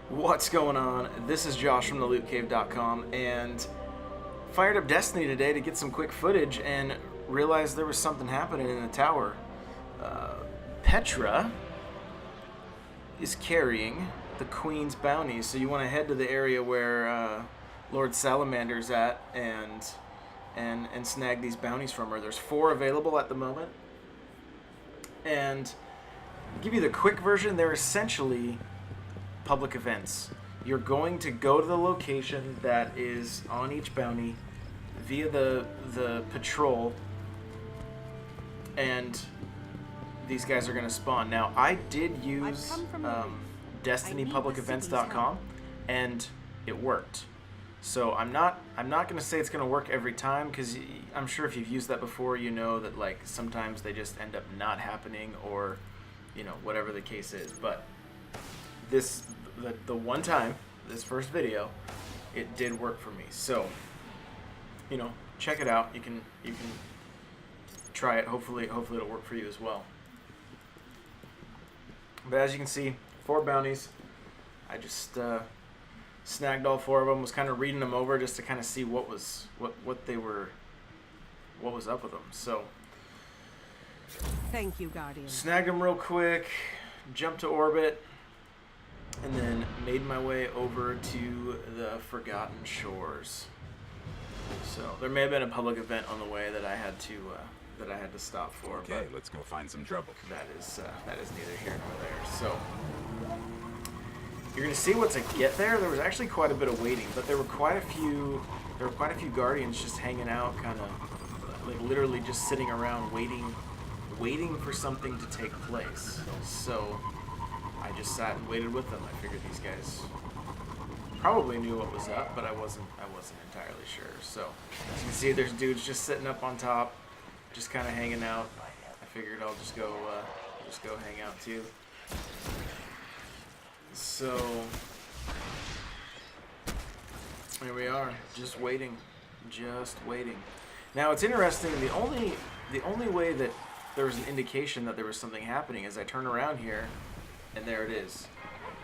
What's going on? This is Josh from thelootcave.com, and fired up Destiny today to get some quick footage and realized there was something happening in the tower. Petra is carrying the Queen's bounties, so you want to head to the area where Lord Salamander's at and snag these bounties from her. There's 4 available at the moment, and I'll give you the quick version. They're essentially public events. You're going to go to the location that is on each bounty via the patrol, and these guys are going to spawn. Now, I did use DestinyPublicEvents.com, and it worked. So I'm not going to say it's going to work every time, because I'm sure if you've used that before, you know that like sometimes they just end up not happening, or whatever the case is. But the one time, this first video, it did work for me. So check it out. You can try it. Hopefully it'll work for you as well. But as you can see, 4 bounties. I just snagged all 4 of them. Was kind of reading them over just to kind of see what was up with them. So thank you, Guardian. Snagged them real quick, jumped to orbit, and then made my way over to the Forgotten Shores. So there may have been a public event on the way that I had to stop for. Okay, but let's go find some trouble. that is neither here nor there. So you're gonna see once I get there. There was actually quite a bit of waiting, but there were quite a few Guardians just hanging out, kind of like literally just sitting around waiting for something to take place. So I just sat and waited with them. I figured these guys probably knew what was up, but I wasn't entirely sure. So as you can see, there's dudes just sitting up on top, just kind of hanging out. I figured I'll just go hang out too. So here we are, just waiting. Now it's interesting. The only way that there was an indication that there was something happening is I turn around here, and there it is.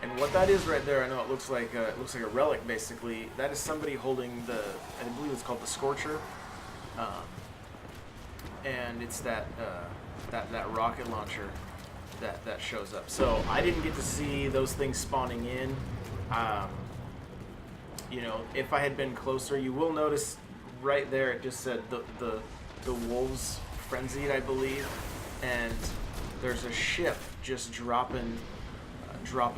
And what that is right there, I know it looks like a relic. Basically, that is somebody holding I believe it's called the Scorcher, and it's that rocket launcher that shows up. So I didn't get to see those things spawning in. If I had been closer, you will notice right there it just said the wolves frenzied, I believe, and there's a ship just dropping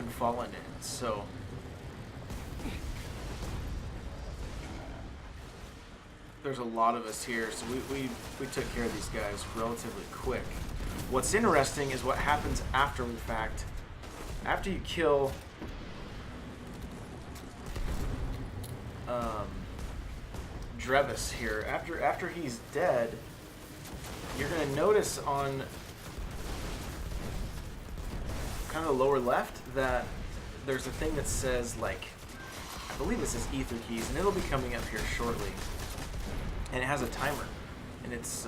fallen in. So there's a lot of us here, so we took care of these guys relatively quick. What's interesting is what happens after the fact. After you kill Drevis here, after he's dead, you're gonna notice on kind of the lower left that there's a thing that says, like, I believe it says ether keys, and it'll be coming up here shortly. And it has a timer, and it's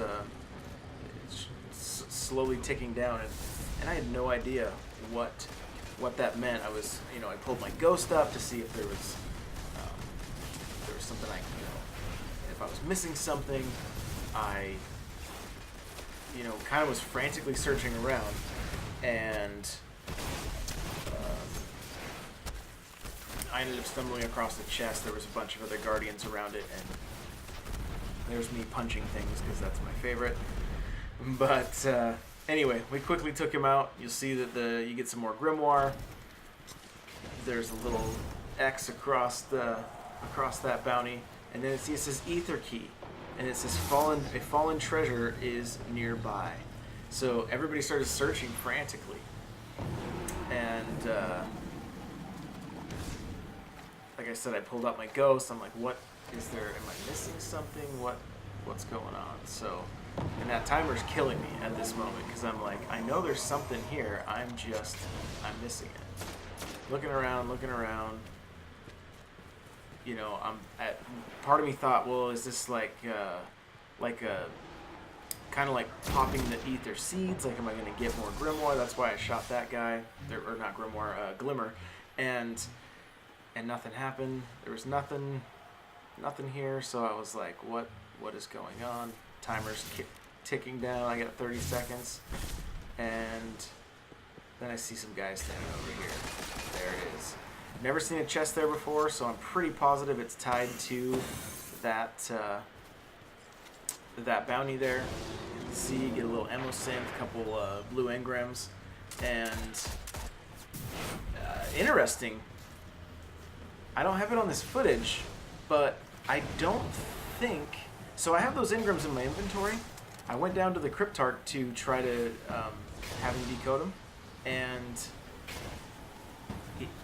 slowly ticking down, and I had no idea what that meant. I was, I pulled my ghost up to see if there was something if I was missing something. I kind of was frantically searching around, and I ended up stumbling across the chest. There was a bunch of other Guardians around it, and there's me punching things because that's my favorite. But anyway, we quickly took him out. You'll see that you get some more grimoire. There's a little X across that bounty, and then it says ether key, and it says a fallen treasure is nearby. So everybody started searching frantically, and like I said, I pulled out my ghost. I'm like, what is there? Am I missing something? What's going on? So, and that timer's killing me at this moment, because I'm like, I know there's something here. I'm missing it. Looking around. Part of me thought, well, is this like a kind of like popping the ether seeds? Like, am I going to get more grimoire? That's why I shot that guy, or not grimoire, glimmer. And and nothing happened. There was nothing here, so I was like, what is going on? Timer's ticking down. I got 30 seconds, and then I see some guys standing over here. There it is. Never seen a chest there before, so I'm pretty positive it's tied to that that bounty there. You can see, you get a little ammo synth, a couple blue engrams, and interesting. I don't have it on this footage, but I don't think so. I have those engrams in my inventory. I went down to the Cryptarch to try to have him decode them, and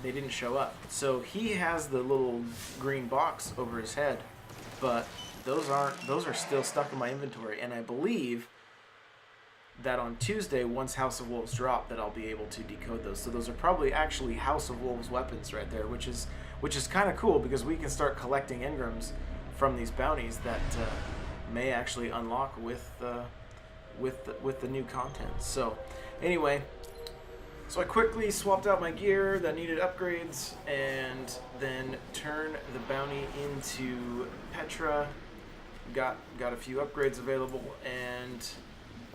they didn't show up. So he has the little green box over his head, but those are still stuck in my inventory, and I believe that on Tuesday, once House of Wolves drop, that I'll be able to decode those. So those are probably actually House of Wolves weapons right there, which is kind of cool, because we can start collecting engrams from these bounties that may actually unlock with the new content. So anyway, so I quickly swapped out my gear that needed upgrades, and then turned the bounty into Petra. Got a few upgrades available, and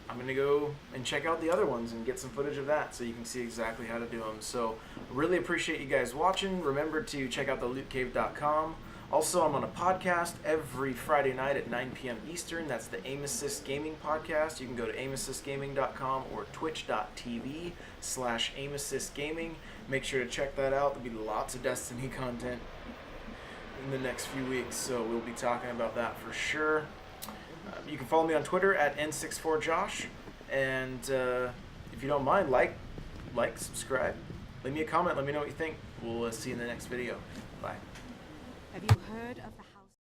I'm going to go and check out the other ones and get some footage of that so you can see exactly how to do them. So really appreciate you guys watching. Remember to check out thelootcave.com. Also, I'm on a podcast every Friday night at 9 p.m. Eastern. That's the Aim Assist Gaming Podcast. You can go to aimassistgaming.com or twitch.tv/aimassistgaming. Make sure to check that out. There'll be lots of Destiny content in the next few weeks, so we'll be talking about that for sure. You can follow me on Twitter at N64Josh, and if you don't mind, like, subscribe, leave me a comment, let me know what you think. We'll see you in the next video. Bye. Have you heard of the